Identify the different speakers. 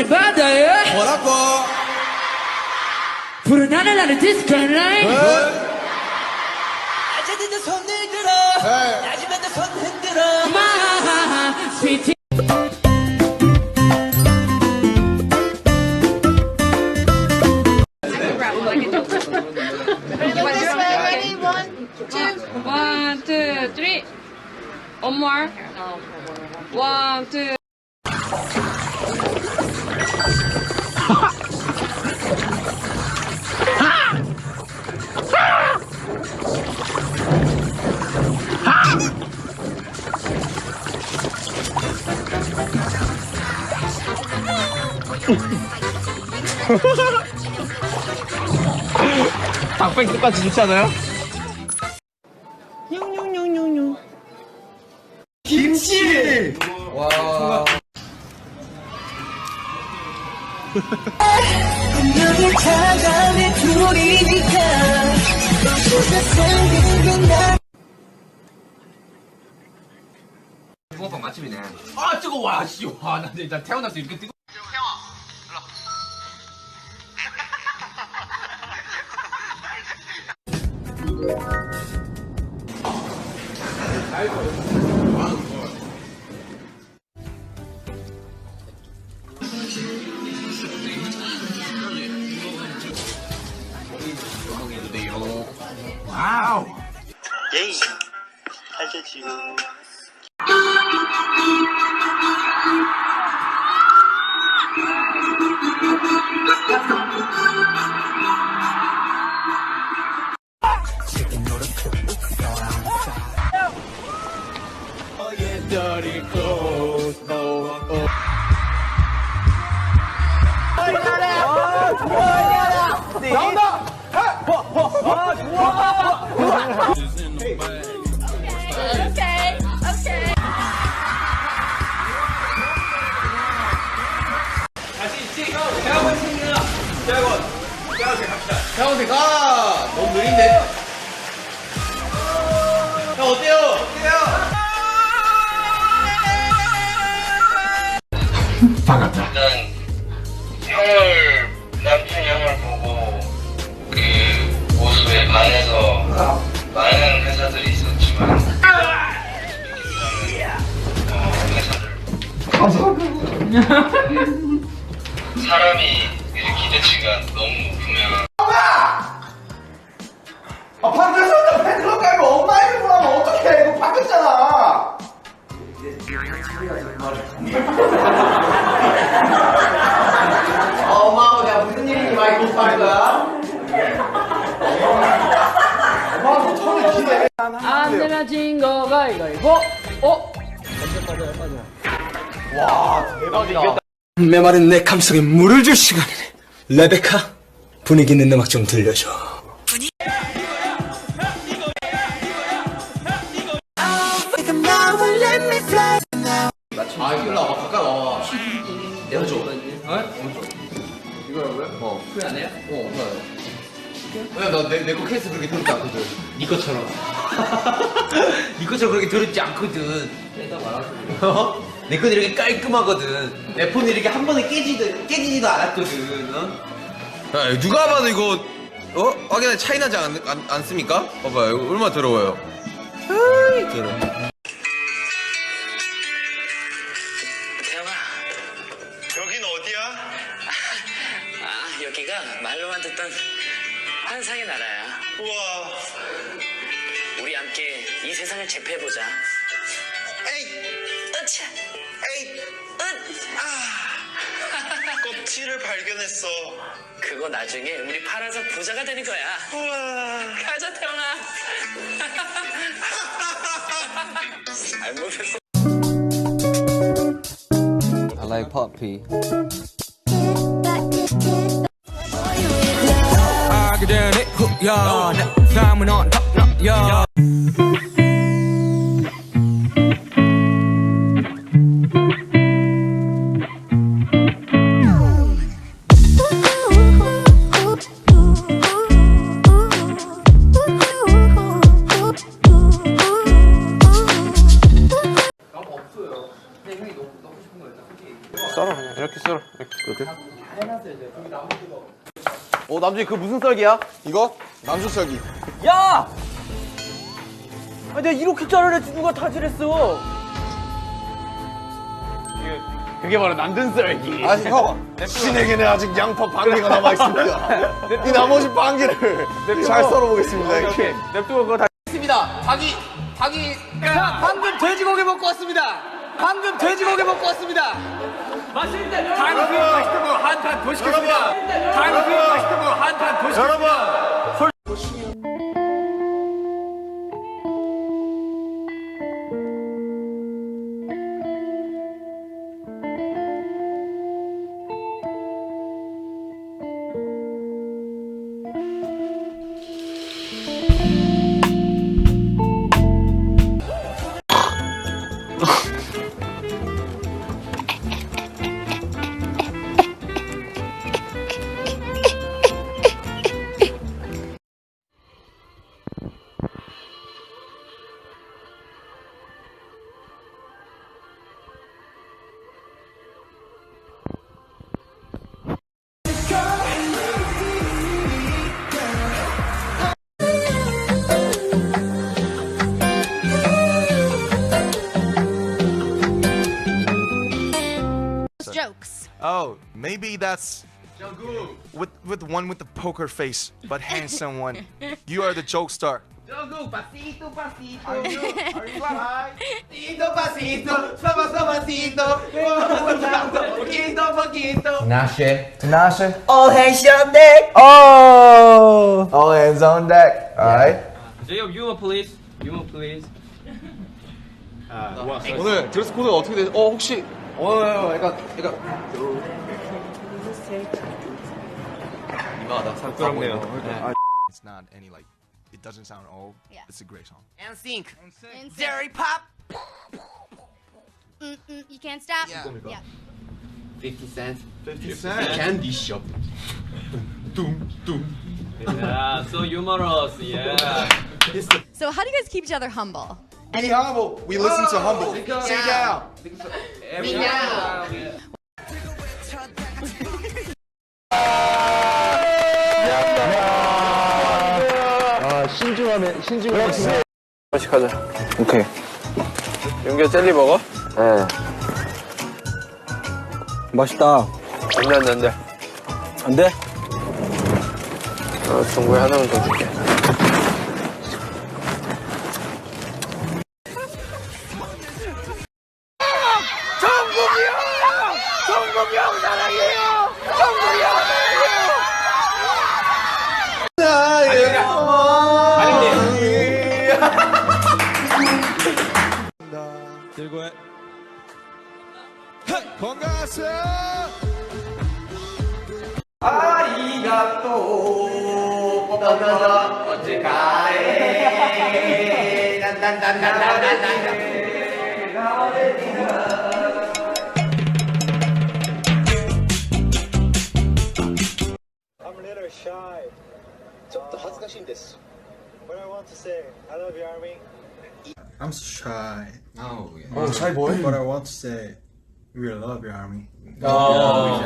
Speaker 1: 하늘 바다에
Speaker 2: 뭐라고?
Speaker 1: 푸른 하늘 나는 디스코 라인
Speaker 3: 낮에도 손을 들어 낮이면 손 흔들어
Speaker 1: 마 스위티
Speaker 4: Ready? 1, 2.
Speaker 5: 1, 2, 3. One more. 1, 2.
Speaker 2: 닭백 똑같이 좋지 않아요? 김치! 와.
Speaker 3: 분명히 찾아내 둘이니까
Speaker 2: 붕어빵 맛집이네. 아 뜨거워. 와 씨. 와 나 태어났을 때 이렇게 뜨거워. 와우.
Speaker 3: 예이 알겠지요
Speaker 2: 태양대 가! 너무 느린데? 형 어때요?
Speaker 6: 일단 형을 남편 형을 보고 그 모습에 반해서 많은 회사들이 있었지만 회사들 사람이 이제 기대치가 너무 높으면
Speaker 2: 아 방금 팬클럽 깔고 엄마 이름 하면 어떡해 이거 바뀌었잖아. 엄마하고 내가 무슨 일이니 막 이거 말할 거야? 엄마하고 처음에 기대.
Speaker 1: 안 내려진 거 가위가위보
Speaker 2: 와 대박이다.
Speaker 7: 메마른 내 감성에 물을 줄 시간이네. 레베카, 분위기 있는 음악 좀 들려줘.
Speaker 2: 아 일로 와봐 가까이 와봐. 내려줘. 이거라고요? 후회 안 해요? 왜냐 나내거 케이스 그렇게 더럽지 않거든.
Speaker 8: 니 것처럼. 니 것처럼 그렇게 더럽지 않거든. 어? 내 건 이렇게 깔끔하거든. 내 폰이 이렇게 한 번에 깨지지도 않았거든. 어?
Speaker 9: 야, 누가 봐도 이거 확연히 차이 나지 않습니까? 봐봐요 이거 얼마나 더러워요. 더러워.
Speaker 6: 태영아 여긴 어디야? 아 여기가 말로만 듣던 환상의 나라야. 우와 우리 함께 이 세상을 제패해보자. 에이 으차 에이 껍질을 발견했어. 그거 나중에 우리 팔아서 부자가 되는 거야. 우와 가자 태영아. 안 먹었어.
Speaker 8: I like puppy.
Speaker 7: Academic, yeah. Simon on top, yeah.
Speaker 9: 썰어 그냥 이렇게 썰어 이렇게.
Speaker 8: 남준이 그 무슨 썰기야?
Speaker 9: 이거? 남주 썰기.
Speaker 8: 야! 아니 내가 이렇게 자르랬지 누가 다질했어? 그게 바로 남준 썰기.
Speaker 9: 아니 형, 신에게는 아직 양파 반 개가 남아 있습니다. 이 나머지 반 개를 잘 썰어보겠습니다. 이렇게.
Speaker 8: 냅두고 그거 다
Speaker 2: 있습니다. 닭이.
Speaker 8: 방금 돼지고기 먹고 왔습니다. 방금 돼지고기 먹고 왔습니다.
Speaker 1: 맛있는데
Speaker 8: 방금 맛있다고 한판 더 시켰습니다. 방금 맛있다고 한판 더 시켰습니다.
Speaker 4: Jokes.
Speaker 10: Oh, maybe that's with one with the poker face, but handsome one. You are the jokestar.
Speaker 8: Pasito, pasito. Are you alright? Pasito, pasito. Suavecito. Poquito.
Speaker 2: Nashe.
Speaker 8: All hands on deck.
Speaker 2: Oh. All hands on deck. All right.
Speaker 1: 제이홉 유머 플리즈
Speaker 9: 오늘 드레스 코드가 어떻게 되죠? 혹시
Speaker 2: 애가.
Speaker 10: It's not any like. It doesn't sound old.
Speaker 4: Yeah.
Speaker 10: It's a great song.
Speaker 3: And sync.
Speaker 4: And
Speaker 3: Jerry Pop.
Speaker 4: you can't stop.
Speaker 3: Yeah.
Speaker 4: Yeah.
Speaker 3: 50 cents.
Speaker 9: 50 Cent.
Speaker 10: Candy shop.
Speaker 1: Yeah, so humorous, yeah.
Speaker 4: So how do you guys keep each other humble?
Speaker 9: Be humble. We listen to humble. Sit down.
Speaker 2: 다시 가자. 오케이.
Speaker 9: 윤규 젤리 먹어?
Speaker 2: 네. 맛있다.
Speaker 9: 안 돼.
Speaker 2: 안 돼?
Speaker 9: 정국이 하나만 더 줄게.
Speaker 10: 들고 해. 건강하세요.
Speaker 2: 아리가또 떠나서 어찌 가래.
Speaker 11: I'm a little shy. 좀 더恥ずかしいんです. What I want to say, I love you, Army. I'm so shy.
Speaker 9: shy boy.
Speaker 11: But I want to say, we love you, Army.
Speaker 9: Oh.